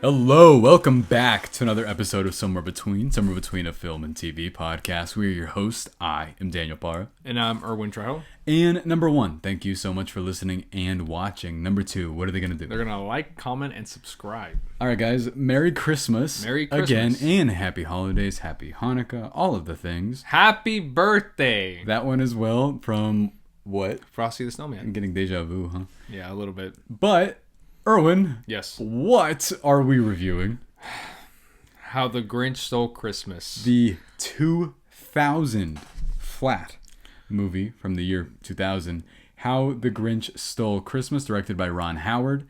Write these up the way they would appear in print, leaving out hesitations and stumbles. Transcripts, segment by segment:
Hello, welcome back to another episode of Somewhere Between a Film and TV podcast. We are your host. I am Daniel Parra. And I'm Erwin Trejo. And number one, thank you so much for listening and watching. Number two, what are they going to do? They're going to like, comment, and subscribe. All right, guys. Merry Christmas. Merry Christmas. Again, and Happy Holidays, Happy Hanukkah, all of the things. Happy birthday. That one as well from what? Frosty the Snowman. I'm getting deja vu, huh? Yeah, a little bit. But, Erwin. Yes. What are we reviewing? How the Grinch Stole Christmas. The 2000 flat movie from the year 2000, How the Grinch Stole Christmas, directed by Ron Howard,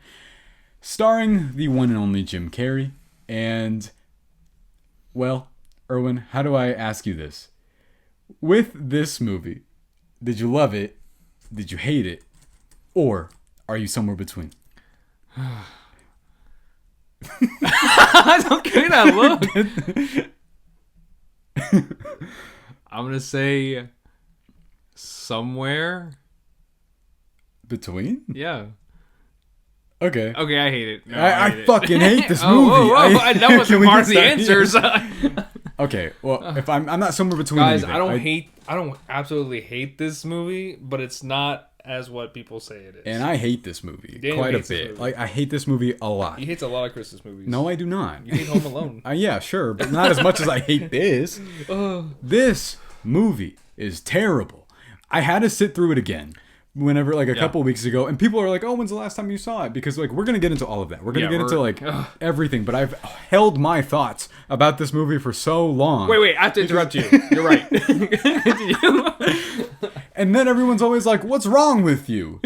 starring the one and only Jim Carrey. And, well, Erwin, how do I ask you this? With this movie, did you love it? Did you hate it? Or are you somewhere between? Don't give me that look. I'm going to say somewhere Between? Yeah. Okay. Okay, I hate it. No, I fucking hate this movie. That wasn't part of the answers. Okay, well, if I'm not somewhere between Guys, anything, I don't absolutely hate this movie, but it's not as what people say it is. and I hate this movie Daniel quite a hates this bit. movie. Like, I hate this movie a lot. He hates a lot of Christmas movies. No, I do not. You hate Home Alone. Yeah, sure, but not as much as I hate this. This movie is terrible. I had to sit through it again whenever, like, a couple weeks ago, and people are like, oh, when's the last time you saw it? Because, like, we're going to get into all of that. We're going to get into, like, everything, but I've held my thoughts about this movie for so long. Wait, I have to interrupt you. You're right. And then everyone's always like, what's wrong with you?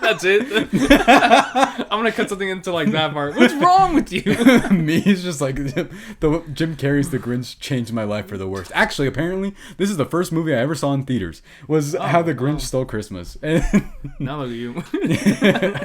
That's it. I'm gonna cut something into like that part. What's wrong with you? Me is just like Jim Carrey's The Grinch changed my life for the worst. Actually, apparently, this is the first movie I ever saw in theaters. Was How the Grinch Stole Christmas. And now look at you.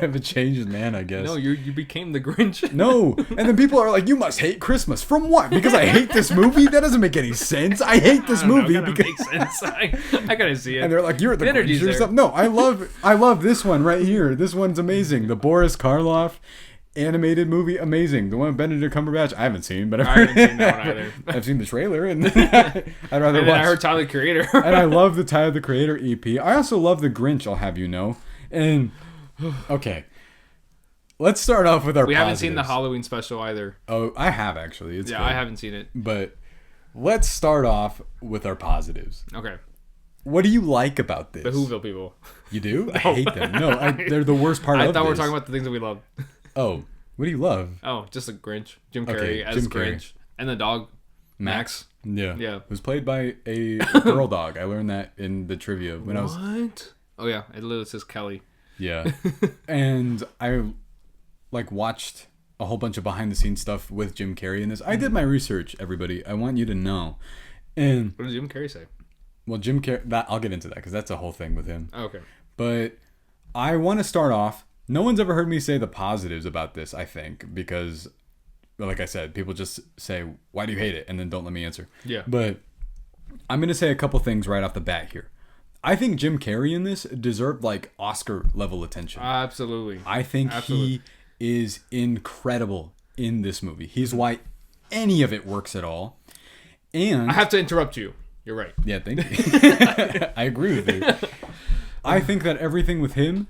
I'm a changed man, I guess. No, you became the Grinch. No, and then people are like, "You must hate Christmas." From what? Because I hate this movie? That doesn't make any sense. I hate this movie because makes sense. I gotta see it. and they're like, "You're the Grinch or something." No, I love this one right here. This one's amazing. The Boris Karloff animated movie, amazing. The one with Benedict Cumberbatch, I haven't seen, but I haven't seen that one either. I've seen the trailer, and I'd rather watch. I heard Tyler the Creator, and I love the Tyler the Creator EP. I also love the Grinch. I'll have you know. And okay, let's start off with our. We positives. haven't seen the Halloween special either. Oh, I have actually. It's good. I haven't seen it. But let's start off with our positives. Okay. What do you like about this? The Whoville people. You do? I hate them. No, they're the worst part of this. I thought we were talking about the things that we love. Oh, what do you love? Oh, just the Grinch. Jim Carrey Okay, as Jim Grinch. Carrey. And the dog, Max. Yeah. Yeah. It was played by a girl dog. I learned that in the trivia when I was. What? Oh, yeah. It literally says Kelly. Yeah. And I watched a whole bunch of behind the scenes stuff with Jim Carrey in this. I did my research, everybody. I want you to know. And what does Jim Carrey say? Well, Jim Carrey, I'll get into that because that's a whole thing with him. Oh, okay. But I want to start off. No one's ever heard me say the positives about this, I think, because, like I said, people just say, why do you hate it? And then don't let me answer. Yeah. But I'm going to say a couple things right off the bat here. I think Jim Carrey in this deserved, like, Oscar-level attention. Absolutely. I think he is incredible in this movie. He's why any of it works at all. And I have to interrupt you. You're right. Yeah, thank you. I agree with you. I think that everything with him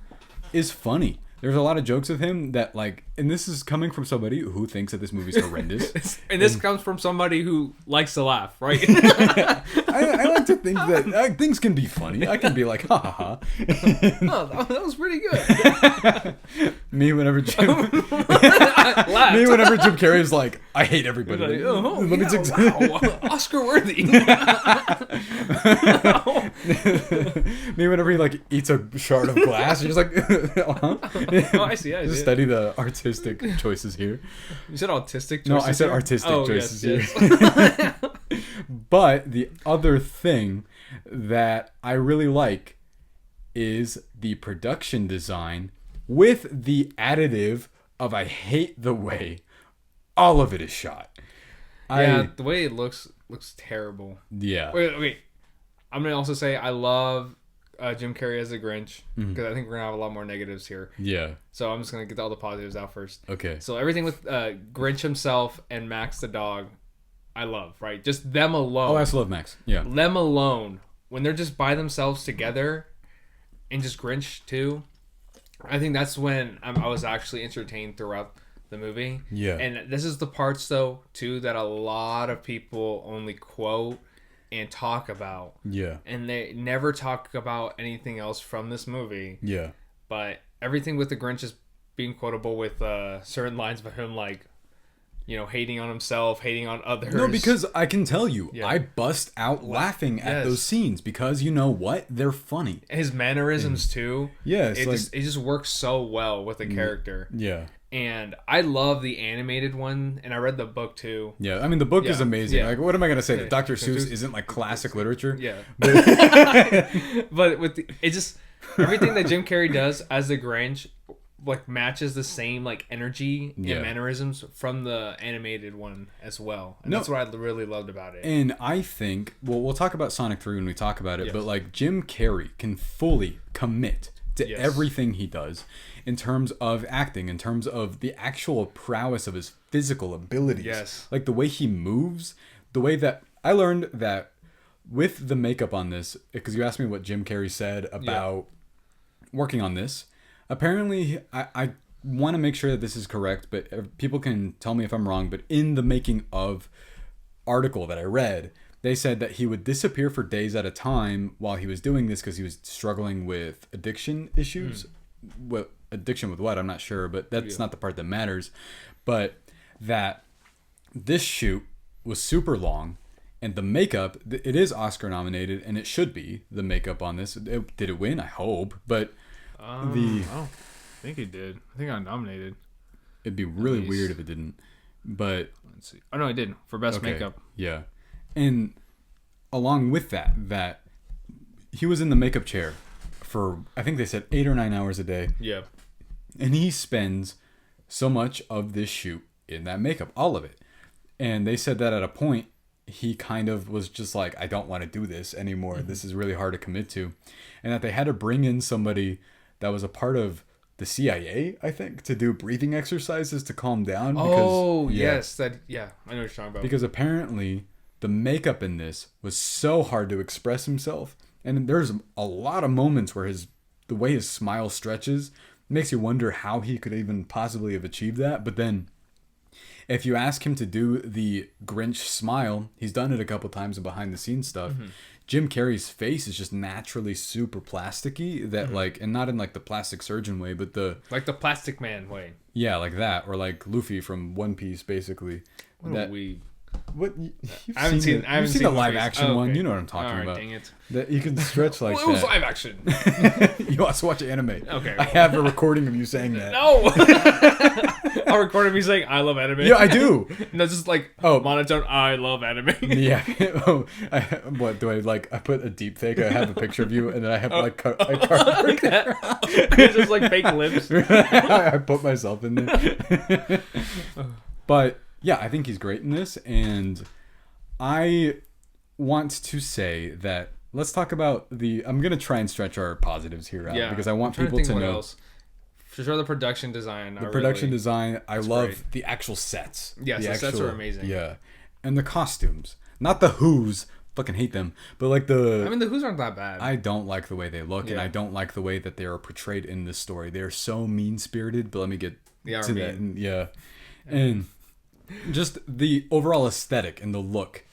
is funny. There's a lot of jokes with him that, like, and this is coming from somebody who thinks that this movie's horrendous. And this comes from somebody who likes to laugh, right? I like to think that things can be funny. I can be like, ha ha ha. Oh, that was pretty good. Me whenever Jim Carrey's like, I hate everybody. Like, oh, Let me take wow. Oscar worthy. Me whenever he like eats a shard of glass, you're just like, uh-huh. Oh, I see. Just study the artistic choices here. You said autistic choices? No, I said here? artistic choices yes. here. But the other thing that I really like is the production design with the additive of I hate the way all of it is shot. Yeah, the way it looks terrible. Yeah. Wait. I'm going to also say I love Jim Carrey as the Grinch, because I think we're gonna have a lot more negatives here. Yeah. So I'm just gonna get all the positives out first. Okay. So everything with Grinch himself and Max the dog, I love. Right, just them alone. Oh, I also love Max. Yeah. Them alone, when they're just by themselves together, and just Grinch too. I think that's when I was actually entertained throughout the movie. Yeah. And this is the parts though too that a lot of people only quote and talk about. Yeah. And they never talk about anything else from this movie. Yeah. But everything with the Grinch is being quotable with certain lines of him, like, you know, hating on himself, hating on others. No, because I can tell you, Yeah. I bust out laughing at those scenes because you know what? They're funny. His mannerisms too. Yeah, it just works so well with the character. Yeah. And I love the animated one, and I read the book too. Yeah, I mean the book is amazing. Yeah. Like, what am I gonna say? That Yeah. Dr. Seuss isn't like classic literature. Yeah, but with it just everything that Jim Carrey does as the Grinch, like matches the same like energy and mannerisms from the animated one as well. And that's what I really loved about it. And I think, well, we'll talk about Sonic 3 when we talk about it, but like Jim Carrey can fully commit to everything he does in terms of acting, in terms of the actual prowess of his physical abilities. Yes. Like the way he moves, the way that I learned that with the makeup on this, because you asked me what Jim Carrey said about working on this. Apparently, I want to make sure that this is correct, but people can tell me if I'm wrong, but in the making of article that I read, they said that he would disappear for days at a time while he was doing this because he was struggling with addiction issues. What addiction with what? I'm not sure, but that's not the part that matters. But that this shoot was super long, and the makeup, it is Oscar nominated, and it should be the makeup on this. Did it win? I hope, but I don't think he did. I think I nominated. It'd be really weird if it didn't. But let's see. Oh no, he did for best makeup. Yeah, and along with that he was in the makeup chair for I think they said 8 or 9 hours a day. Yeah, and he spends so much of this shoot in that makeup, all of it. And they said that at a point he kind of was just like, I don't want to do this anymore. This is really hard to commit to, and that they had to bring in somebody that was a part of the CIA, I think, to do breathing exercises to calm down. Because, yes, I know what you're talking about. Because apparently the makeup in this was so hard to express himself, and there's a lot of moments where the way his smile stretches makes you wonder how he could even possibly have achieved that. But then, if you ask him to do the Grinch smile, he's done it a couple times in behind the scenes stuff. Jim Carrey's face is just naturally super plasticky, that like, and not in like the plastic surgeon way, but the like the Plastic Man way. Yeah, like that, or like Luffy from One Piece, basically. What a weeb. What I haven't seen the live action one. You know what I'm talking about. Dang it. That you can stretch like It was live action. You also watch anime. Okay. I have a recording of you saying that. No. I'll record me saying I love anime. Yeah, I do. No, just like monotone. I love anime. Yeah. What do I like? I put a deep fake. I have a picture of you, and then I have like like that. Just like fake lips. I put myself in there. But yeah, I think he's great in this, and I want to say that let's talk about I'm gonna try and stretch our positives here out because I want people to know. Else. For sure, the production design. Design, I love great. The actual sets. Yes, the sets are amazing. Yeah, and the costumes, not the Who's. Fucking hate them, but like the Who's aren't that bad. I don't like the way they look, and I don't like the way that they are portrayed in this story. They're so mean spirited. But let me get to that. And just the overall aesthetic and the look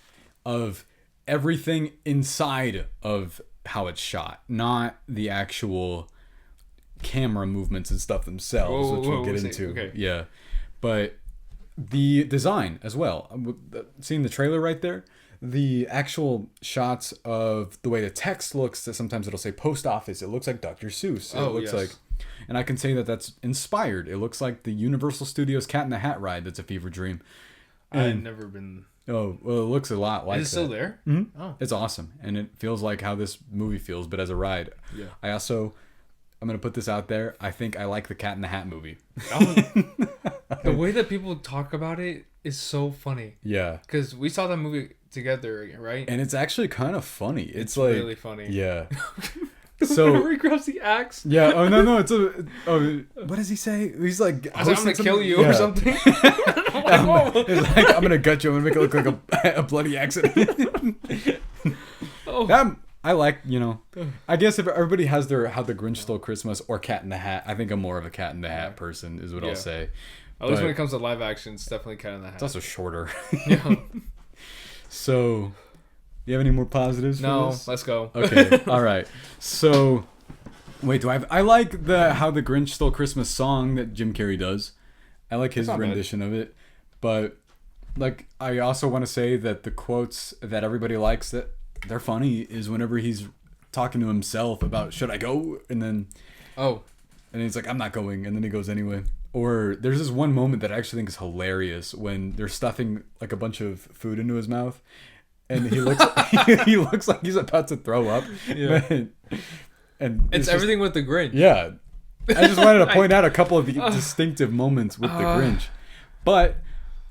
of everything inside of how it's shot, not the actual camera movements and stuff themselves, which we'll get into. Okay. Yeah, but the design as well. Seeing the trailer right there, the actual shots of the way the text looks. Sometimes it'll say post office. It looks like Dr. Seuss. It looks like. And I can say that that's inspired. It looks like the Universal Studios Cat in the Hat ride that's a fever dream. I've never been... Oh, well, it looks a lot like that. Is it still there? Mm-hmm. Oh. It's awesome. And it feels like how this movie feels, but as a ride. Yeah. I'm going to put this out there. I think I like the Cat in the Hat movie. The way that people talk about it is so funny. Yeah. Because we saw that movie together, right? And it's actually kind of funny. It's like... really funny. Yeah. So whenever he grabs the axe. yeah. Oh no, it's a. Oh, what does he say? He's like, I'm gonna kill you or something. It's like, I'm gonna gut you. I'm gonna make it look like a bloody accident. I like, I guess if everybody has their How the Grinch Stole Christmas or Cat in the Hat, I think I'm more of a Cat in the Hat person, is what I'll say. At least when it comes to live action, it's definitely Cat in the Hat. It's also shorter. Yeah. So, do you have any more positives for this? No, let's go. Okay, all right. So, wait, I like the How the Grinch Stole Christmas song that Jim Carrey does. I like his rendition of it. But, like, I also want to say that the quotes that everybody likes that they're funny is whenever he's talking to himself about, should I go? And then, and he's like, I'm not going. And then he goes anyway. Or there's this one moment that I actually think is hilarious when they're stuffing like a bunch of food into his mouth, and he looks he looks like he's about to throw up. Yeah. And it's everything with the Grinch. Yeah. I just wanted to point out a couple of the distinctive moments with the Grinch. But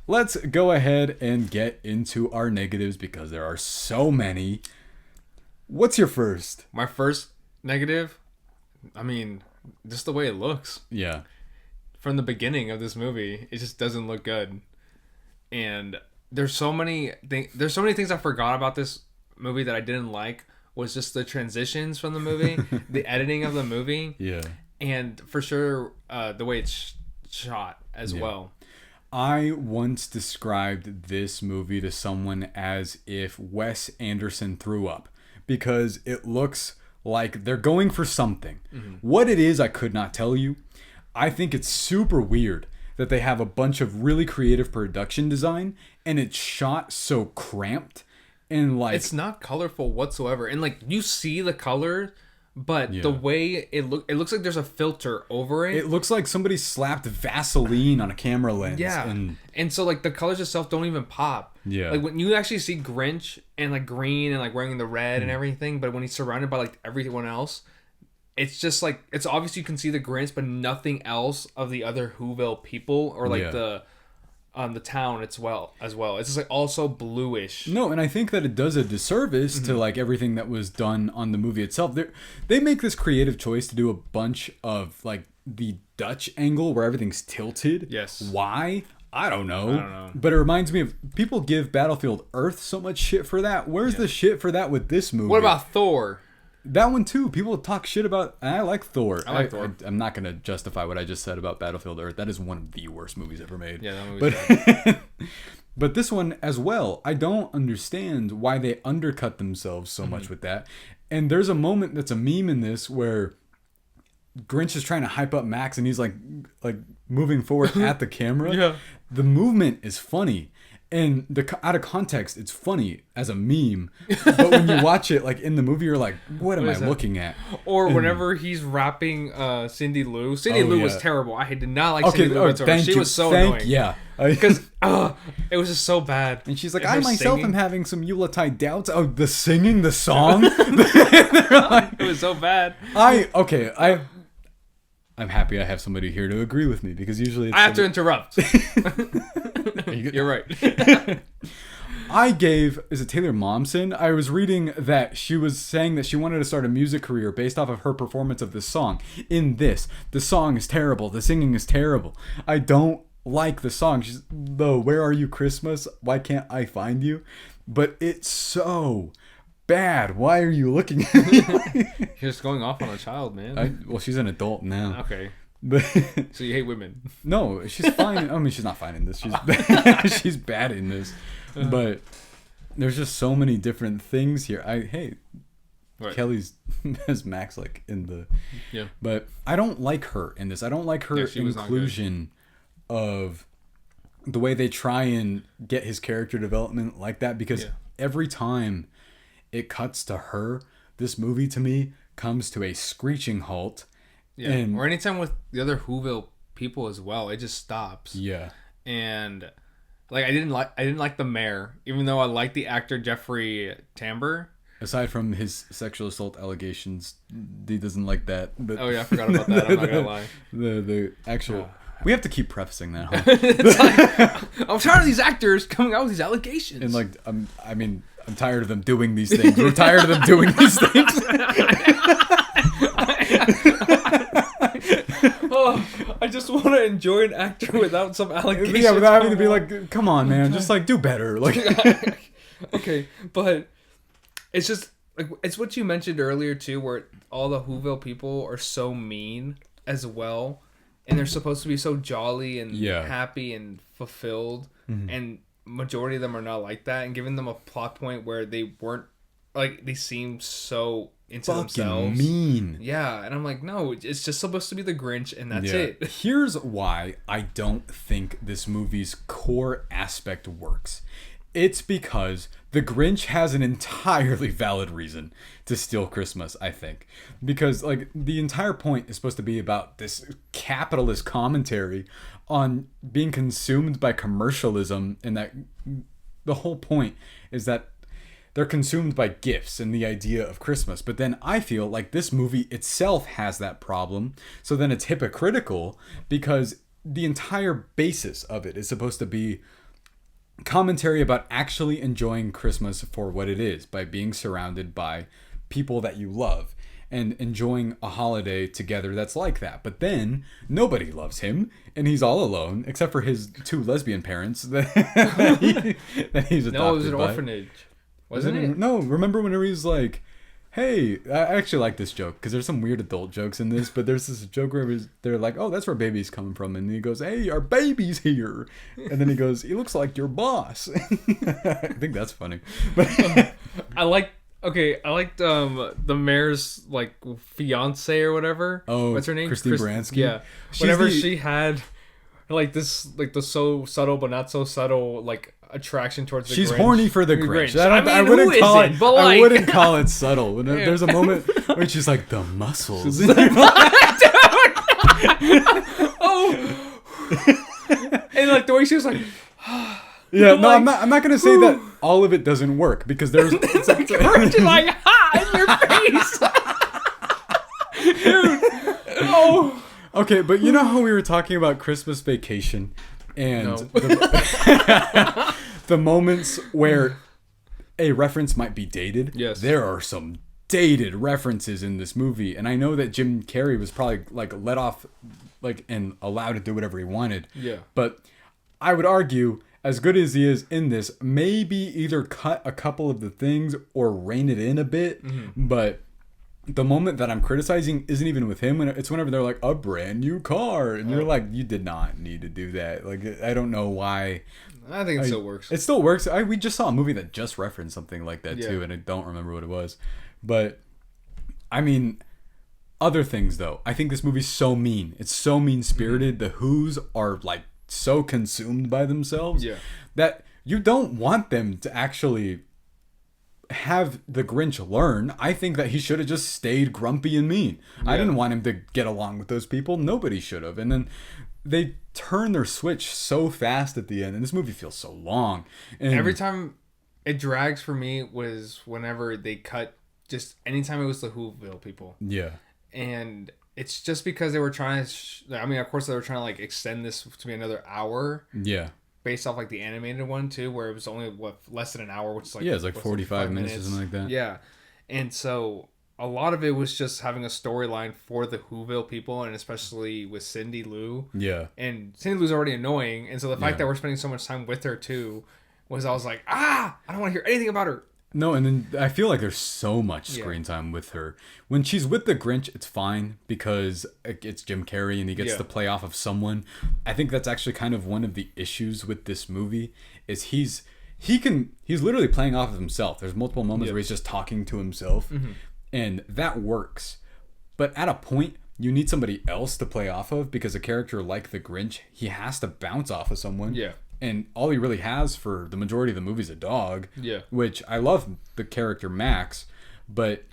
let's go ahead and get into our negatives because there are so many. What's your first? My first negative? I mean, just the way it looks. Yeah. From the beginning of this movie, it just doesn't look good. And there's so many things I forgot about this movie that I didn't like. Was just the transitions from the movie, the editing of the movie. Yeah. And for sure, the way it's shot as well. I once described this movie to someone as if Wes Anderson threw up because it looks like they're going for something. Mm-hmm. What it is, I could not tell you. I think it's super weird that they have a bunch of really creative production design and it's shot so cramped and like it's not colorful whatsoever. And like you see the color, but the way it looks like there's a filter over it. It looks like somebody slapped Vaseline on a camera lens. Yeah. And so like the colors itself don't even pop. Yeah. Like when you actually see Grinch and like green and like wearing the red and everything, but when he's surrounded by like everyone else, it's just like it's obvious you can see the Grinch, but nothing else of the other Whoville people or like the town as well. It's just like also bluish. No, and I think that it does a disservice to like everything that was done on the movie itself. They make this creative choice to do a bunch of like the Dutch angle where everything's tilted. Yes. Why? I don't know. But it reminds me of people give Battlefield Earth so much shit for that. Where's the shit for that with this movie? What about Thor? That one too. People talk shit about. And I like Thor. I like Thor. I'm not gonna justify what I just said about Battlefield Earth. That is one of the worst movies ever made. Yeah, that movie's bad. But this one as well. I don't understand why they undercut themselves so much with that. And there's a moment that's a meme in this where Grinch is trying to hype up Max, and he's like moving forward at the camera. Yeah. The movement is funny. And out of context, it's funny as a meme, but when you watch it, like in the movie, you're like, "What am I looking at?" Or whenever he's rapping Cindy Lou. Cindy Lou was terrible. I did not like Cindy Lou whatsoever. She was so annoying. Yeah, because it was just so bad. And she's like, "I myself am having some Yuletide doubts." Oh, the singing, the song. It was so bad. I'm happy I have somebody here to agree with me because usually I have to interrupt. You're right. Is it Taylor Momsen? I was reading that she was saying that she wanted to start a music career based off of her performance of this song. The song is terrible. The singing is terrible. I don't like the song. She's Where Are You Christmas? Why Can't I Find You? But it's so bad. Why are you looking at me? You're just going off on a child, man. Well, she's an adult now. Okay. But so you hate women? No, she's fine. I mean, she's not fine in this. She's she's bad in this. But there's just so many different things here. Right. Kelly's as Max like in the But I don't like her in this. I don't like her inclusion of the way they try and get his character development like that because every time it cuts to her, this movie to me comes to a screeching halt. Yeah, or anytime with the other Whoville people as well, it just stops. Yeah, and like I didn't like the mayor, even though I like the actor Jeffrey Tambor. Aside from his sexual assault allegations, he doesn't like that. But oh yeah, I forgot about that. I'm not gonna lie. The actual. We have to keep prefacing that. Huh? It's like, I'm tired of these actors coming out with these allegations. And like, I'm tired of them doing these things. We're tired of them doing these things. to enjoy an actor without some allegations. Yeah, without having to be like, come on, man, just like do better. Like, okay, but it's just like it's what you mentioned earlier too, where all the Whoville people are so mean as well, and they're supposed to be so jolly and happy and fulfilled, and majority of them are not like that. And giving them a plot point where they weren't like they seemed so into themselves, mean. Yeah, and I'm like, no, it's just supposed to be the Grinch, and that's it. Here's why I don't think this movie's core aspect works. It's because the Grinch has an entirely valid reason to steal Christmas, I think. Because, like, the entire point is supposed to be about this capitalist commentary on being consumed by commercialism, and that the whole point is that they're consumed by gifts and the idea of Christmas. But then I feel like this movie itself has that problem. So then it's hypocritical because the entire basis of it is supposed to be commentary about actually enjoying Christmas for what it is by being surrounded by people that you love and enjoying a holiday together that's like that. But then nobody loves him and he's all alone except for his 2 lesbian parents that he's adopted by. No, it was an orphanage. Wasn't it? No, remember whenever he's like, hey, I actually like this joke because there's some weird adult jokes in this, but there's this joke where they're like, oh, that's where baby's coming from. And he goes, hey, our baby's here. And then he goes, he looks like your boss. I think that's funny. But I liked the mayor's like fiance or whatever. Oh, what's her name? Christine Baranski. Yeah. Whenever she had like this, like the so subtle but not so subtle like attraction towards the She's Grinch. horny for the Grinch. I wouldn't call it. But I wouldn't call it subtle. There's a moment where she's like the muscles. Oh, and like the way she was like. Yeah, no, like, I'm not gonna say that all of it doesn't work because there's it's like Grinch is like in your face, dude. Oh. Okay, but you know how we were talking about Christmas Vacation and the moments where a reference might be dated? Yes. There are some dated references in this movie, and I know that Jim Carrey was probably like let off like and allowed to do whatever he wanted. Yeah. But I would argue, as good as he is in this, maybe either cut a couple of the things or rein it in a bit, but the moment that I'm criticizing isn't even with him. It's whenever they're like, a brand new car. And you're like, you did not need to do that. Like, I don't know why. I think it still works. It still works. We just saw a movie that just referenced something like that too. And I don't remember what it was. But, I mean, other things though. I think this movie's so mean. It's so mean-spirited. The Who's are like so consumed by themselves that you don't want them to actually have the Grinch learn. I think that he should have just stayed grumpy and mean. I didn't want him to get along with those people. Nobody should have. And then they turn their switch so fast at the end, and this movie feels so long. And every time it drags for me was whenever they cut, just anytime it was the Whoville people. Yeah. And it's just because they were trying to I mean, of course they were trying to like extend this to be another hour. Yeah. Based off like the animated one too, where it was only less than an hour, which is like it's like 45 minutes or something like that. Yeah, and so a lot of it was just having a storyline for the Whoville people, and especially with Cindy Lou. Yeah, and Cindy Lou's already annoying, and so the fact that we're spending so much time with her too I was like, I don't want to hear anything about her. No, and then I feel like there's so much screen time with her. When she's with the Grinch, it's fine because it's Jim Carrey and he gets to play off of someone. I think that's actually kind of one of the issues with this movie is he's literally playing off of himself. There's multiple moments where he's just talking to himself, and that works. But at a point, you need somebody else to play off of because a character like the Grinch, he has to bounce off of someone. Yeah. And all he really has for the majority of the movie is a dog. Yeah. Which I love the character Max, but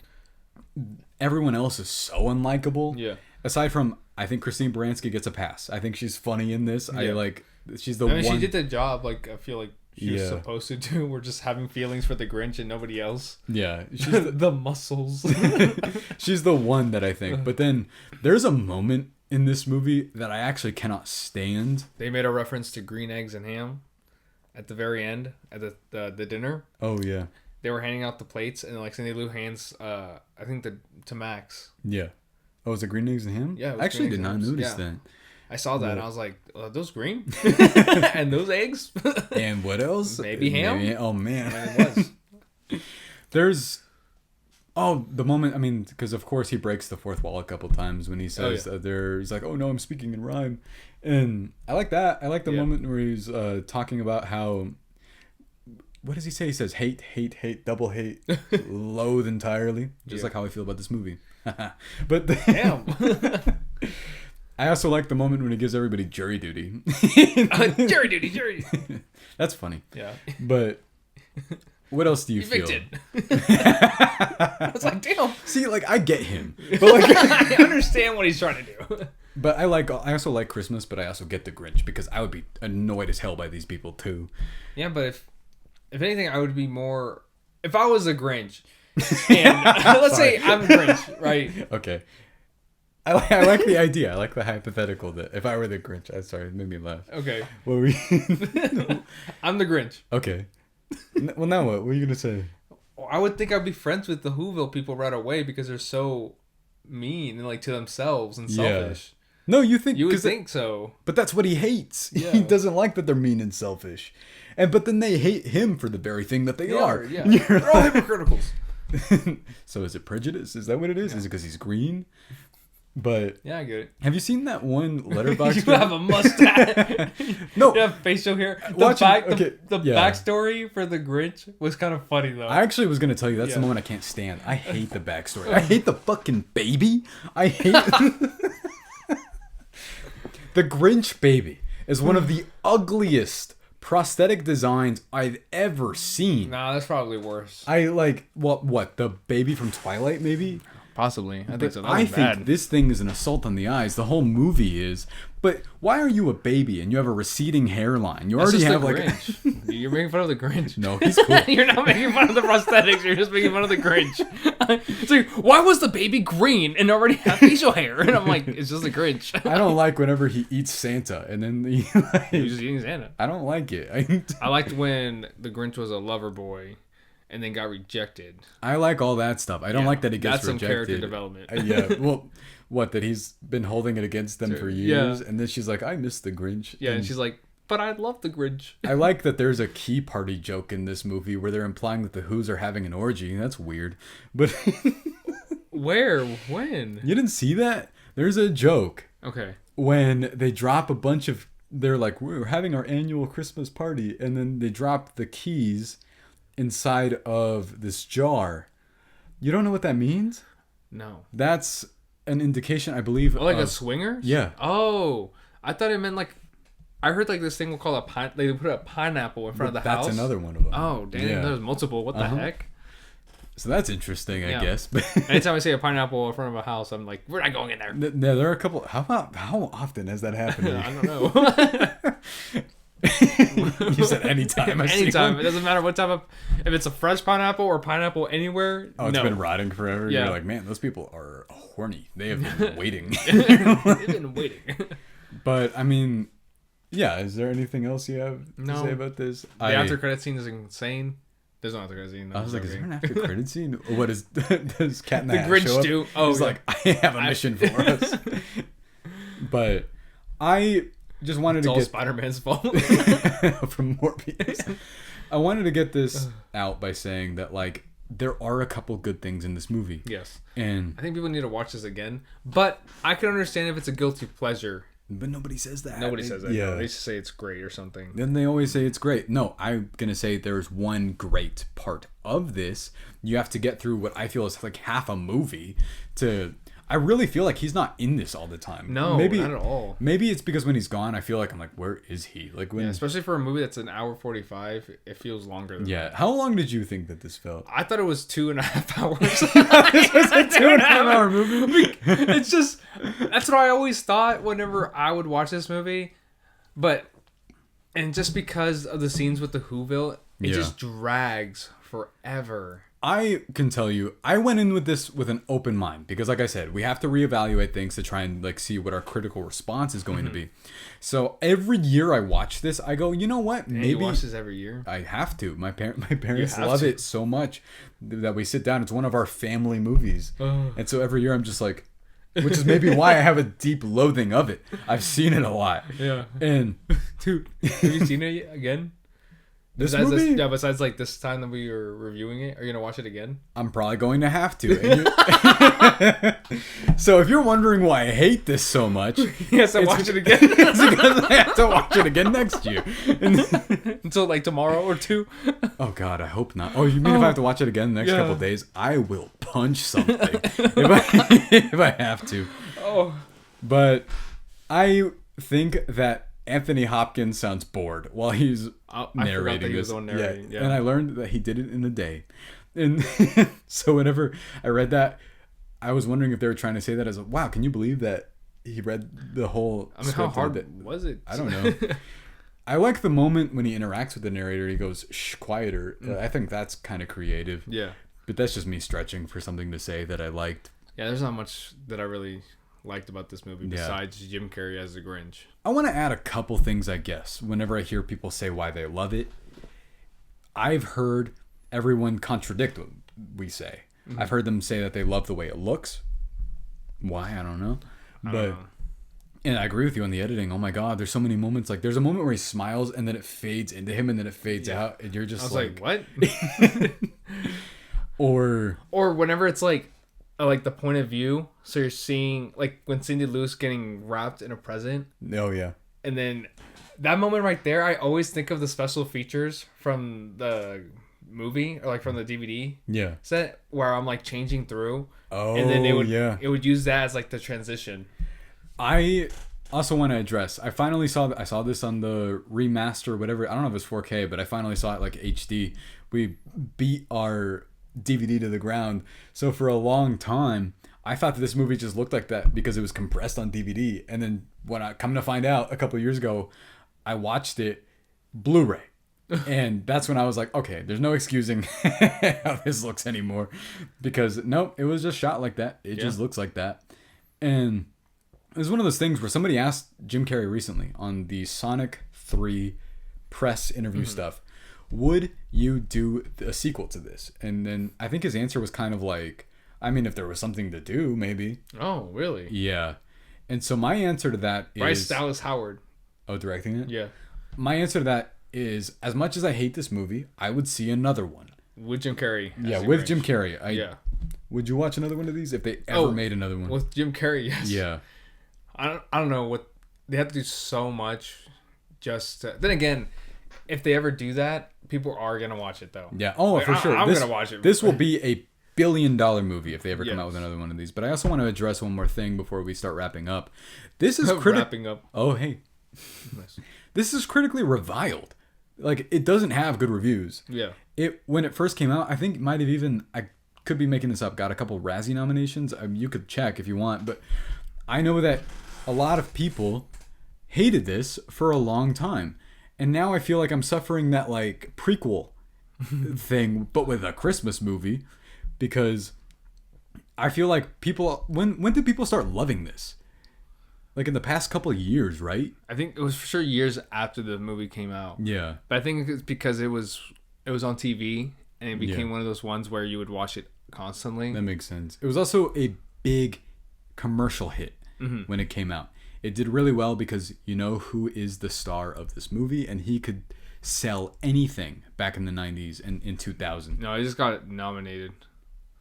everyone else is so unlikable. Yeah. Aside from, I think Christine Baranski gets a pass. I think she's funny in this. Yeah. She's the one. She did the job. Like I feel like she was supposed to do. We're just having feelings for the Grinch and nobody else. Yeah. She's the muscles. She's the one that I think. But then there's a moment in this movie that I actually cannot stand. They made a reference to green eggs and ham at the very end at the dinner. Oh yeah. They were handing out the plates and like Cindy Lou hands I think to Max. Yeah. Oh, was it green eggs and ham? Yeah. I actually did not notice that. I saw that and I was like, those green? And those eggs? And what else? Maybe ham? Oh, man. It was. There's... Oh, the moment, I mean, because of course he breaks the fourth wall a couple times when he says he's like, oh no, I'm speaking in rhyme. And I like that. I like the moment where he's talking about how, what does he say? He says, hate, hate, hate, double hate, loathe entirely. Just like how I feel about this movie. But damn. I also like the moment when he gives everybody jury duty. Jury duty. That's funny. Yeah. But... What else do you Evicted. feel? I was like, damn. See, like, I get him. But like, I understand what he's trying to do. But I also like Christmas, but I also get the Grinch because I would be annoyed as hell by these people too. Yeah, but if anything, I would be more... If I was a Grinch, and let's say I'm a Grinch, right? Okay. I like the idea. I like the hypothetical that if I were the Grinch... Sorry, it made me laugh. Okay. What were you... I'm the Grinch. Okay. Well, now what? What are you going to say? I would think I'd be friends with the Whoville people right away because they're so mean and like to themselves and selfish. No, you would think so. But that's what he hates. Yeah. He doesn't like that they're mean and selfish. But then they hate him for the very thing that they are. Yeah. They're all hypocriticals. So is it prejudice? Is that what it is? Yeah. Is it because he's green? But yeah, I get it. Have you seen that one letterbox? You have a mustache. No, you have facial hair. The backstory for the Grinch was kind of funny though. I actually was gonna tell you that's the moment I can't stand. I hate the backstory. I hate the fucking baby. I hate the Grinch baby is one of the ugliest prosthetic designs I've ever seen. Nah, that's probably worse. I like what the baby from Twilight maybe. Possibly. I think so. I think this thing is an assault on the eyes. The whole movie is. But why are you a baby and you have a receding hairline? You already have like... Grinch. You're making fun of the Grinch. No, he's cool. You're not making fun of the prosthetics. You're just making fun of the Grinch. It's like, why was the baby green and already have facial hair? And I'm like, it's just a Grinch. I don't like whenever he eats Santa and then he's just eating Santa. I don't like it. I liked when the Grinch was a lover boy and then got rejected. I like all that stuff. I don't like that he gets rejected. That's some character development. Yeah, well, what, that he's been holding it against them for years, and then she's like, I miss the Grinch. Yeah, and she's like, but I love the Grinch. I like that there's a key party joke in this movie where they're implying that the Who's are having an orgy. That's weird. But where? When? You didn't see that? There's a joke. Okay. When they drop a bunch of... They're like, we're having our annual Christmas party, and then they drop the keys inside of this jar. You don't know what that means? No. That's an indication, I believe. Oh, like a swinger? Yeah. Oh, I thought it meant like... I heard like this thing called they put a pineapple in front of the house. That's another one of them. Oh, damn. Yeah. There's multiple. What the heck? So that's interesting, I guess. Anytime I see a pineapple in front of a house, I'm like, we're not going in there. Yeah, there are a couple... How often has that happened? I don't know. You said anytime. Anytime. It doesn't matter what type of... If it's a fresh pineapple or pineapple anywhere, it's been rotting forever? Yeah. You're like, man, those people are horny. They have been waiting. They've been waiting. But, I mean... Yeah, is there anything else you have to say about this? The after credit scene is insane. There's no after credit scene. I was like, is there an after credit scene? What is... Does Cat in the Hat Grinch show up? do? Oh, he's like, I have a mission for us. But I just wanted to get... It's all Spider-Man's fault. From Morbius. I wanted to get this out by saying that, like, there are a couple good things in this movie. Yes. And I think people need to watch this again. But I can understand if it's a guilty pleasure. But nobody says that. Nobody says that. Yeah. No. They just say it's great or something. Then they always say it's great. No, I'm going to say there's one great part of this. You have to get through what I feel is like half a movie to... I really feel like he's not in this all the time. No, not at all. Maybe it's because when he's gone, I feel like I'm like, where is he? Like when, especially for a movie that's an hour 45, it feels longer than that. How long did you think that this felt? I thought it was 2.5 hours. This was a 2.5 hour movie. It's just, that's what I always thought whenever I would watch this movie. And just because of the scenes with the Whoville, it just drags forever. I can tell you, I went in with this with an open mind because, like I said, we have to reevaluate things to try and like see what our critical response is going to be. So every year I watch this, I go, you know what? Maybe you watch this every year. I have to. My parents love it so much that we sit down. It's one of our family movies, and so every year I'm just like, which is maybe why I have a deep loathing of it. I've seen it a lot. Yeah. And Dude, have you seen it again? this Besides movie, besides like this time that we were reviewing it, are you gonna watch it again? I'm probably going to have to. So if you're wondering why I hate this so much, Yes, I watch it again. it's because I have to watch it again next year. Until like tomorrow or 2. Oh God, I hope not. Oh, you mean if I have to watch it again the next couple of days, I will punch something if I have to. Oh, But I think that Anthony Hopkins sounds bored while he's narrating this. Yeah. And I learned that he did it in a day. And so whenever I read that, I was wondering if they were trying to say that as a, wow, can you believe that he read the whole I mean, script how in a hard day? was it? I don't know. I like the moment when he interacts with the narrator. He goes, shh, quieter. I think that's kind of creative. Yeah. But that's just me stretching for something to say that I liked. Yeah, there's not much that I really liked about this movie besides Jim Carrey as the Grinch. I want to add a couple things, I guess, whenever I hear people say why they love it. I've heard everyone contradict what we say. Mm-hmm. I've heard them say that they love the way it looks. Why? I don't know. And I agree with you on the editing. Oh my God, there's so many moments. Like, there's a moment where he smiles and then it fades into him and then it fades out. And you're just like what? Or whenever it's like the point of view. So you're seeing like when Cindy Lou's getting wrapped in a present. Oh, yeah. And then that moment right there, I always think of the special features from the movie or like from the DVD set where I'm like changing through. Oh, and then it would use that as like the transition. I also want to address, I saw this on the remaster, whatever. I don't know if it's 4K, but I finally saw it like HD. We beat our DVD to the ground. So for a long time, I thought that this movie just looked like that because it was compressed on DVD. And then when I come to find out a couple of years ago, I watched it Blu-ray. And that's when I was like, okay, there's no excusing how this looks anymore. Because nope, it was just shot like that. It just looks like that. And it was one of those things where somebody asked Jim Carrey recently on the Sonic 3 press interview stuff, would you do a sequel to this? And then I think his answer was kind of like, I mean, if there was something to do, maybe. Oh, really? Yeah. And so my answer to that is... Bryce Dallas Howard. Oh, directing it? Yeah. My answer to that is, as much as I hate this movie, I would see another one. With Jim Carrey. Yeah, with Jim Carrey. Would you watch another one of these if they ever made another one? With Jim Carrey, yes. Yeah. I don't know what... They have to do so much just to, then again, if they ever do that, people are going to watch it, though. Yeah. Oh, like, for sure. I'm going to watch it. This will be a billion-dollar movie if they ever come out with another one of these. But I also want to address one more thing before we start wrapping up. This is wrapping up. Oh, hey. Nice. This is critically reviled. Like, it doesn't have good reviews. Yeah. When it first came out, I think it might have even, I could be making this up, got a couple Razzie nominations. You could check if you want. But I know that a lot of people hated this for a long time. And now I feel like I'm suffering that, like, prequel thing, but with a Christmas movie. Because I feel like people... When did people start loving this? Like, in the past couple of years, right? I think it was for sure years after the movie came out. Yeah. But I think it's because it was on TV, and it became one of those ones where you would watch it constantly. That makes sense. It was also a big commercial hit when it came out. It did really well because you know who is the star of this movie, and he could sell anything back in the 90s and in 2000. No, I just got nominated.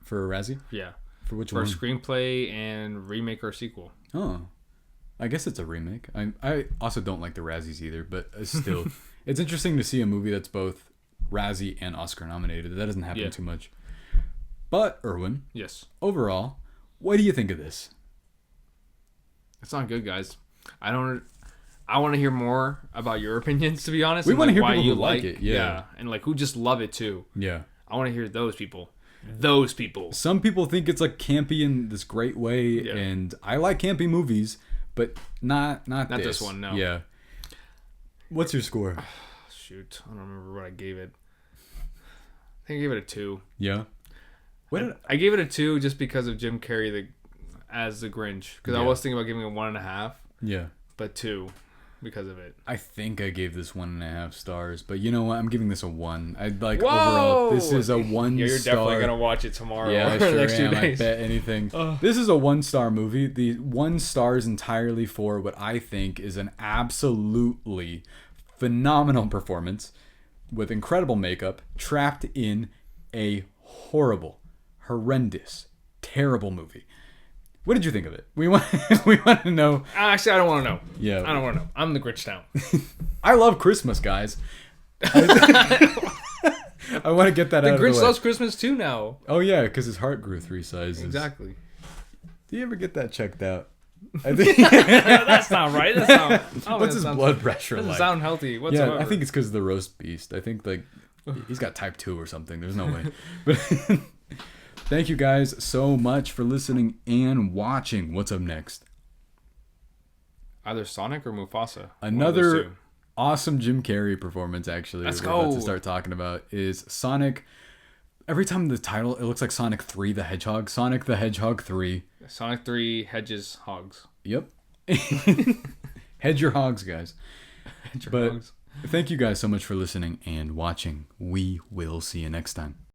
For a Razzie? Yeah. For which one? For screenplay and remake or sequel. Oh. I guess it's a remake. I also don't like the Razzies either, but still. It's interesting to see a movie that's both Razzie and Oscar nominated. That doesn't happen too much. But, Erwin. Yes. Overall, what do you think of this? It's not good, guys. I want to hear more about your opinions, to be honest. We want to hear why people you who like it. Yeah. And like who just love it too. Yeah. I want to hear those people. Those people. Some people think it's like campy in this great way, and I like campy movies, but not this one. No. Yeah. What's your score? Shoot, I don't remember what I gave it. I think I gave it a 2. Yeah. I gave it a 2 just because of Jim Carrey as the Grinch, because I was thinking about giving it 1.5. Yeah. But 2. because of it. I think I gave this 1.5 stars, but you know what? I'm giving this a 1. I'd like Whoa! overall. This is a 1 You're star. definitely gonna watch it tomorrow. Yeah, I or sure the next am. 2 days. I bet anything. This is a 1-star movie. The 1 star is entirely for what I think is an absolutely phenomenal performance with incredible makeup, trapped in a horrible, horrendous, terrible movie. What did you think of it? We want to know. Actually, I don't want to know. Yeah, I don't want to know. I'm the Grinch now. I love Christmas, guys. I want to get that out of the way. The Grinch loves Christmas too now. Oh yeah, because his heart grew 3 sizes. Exactly. Do you ever get that checked out? I think That's not right. That's not. What's his blood pressure doesn't like? sound healthy whatsoever. Yeah, I think it's because of the roast beast. I think like he's got type 2 or something. There's no way. But thank you guys so much for listening and watching. What's up next? Either Sonic or Mufasa. Another awesome Jim Carrey performance, actually. Let's we're about go. to start talking about is Sonic. Every time the title, it looks like Sonic 3 the Hedgehog. Sonic the Hedgehog 3. Sonic 3 Hedges Hogs. Yep. Hedge your hogs, guys. Hedge your But hogs. thank you guys so much for listening and watching. We will see you next time.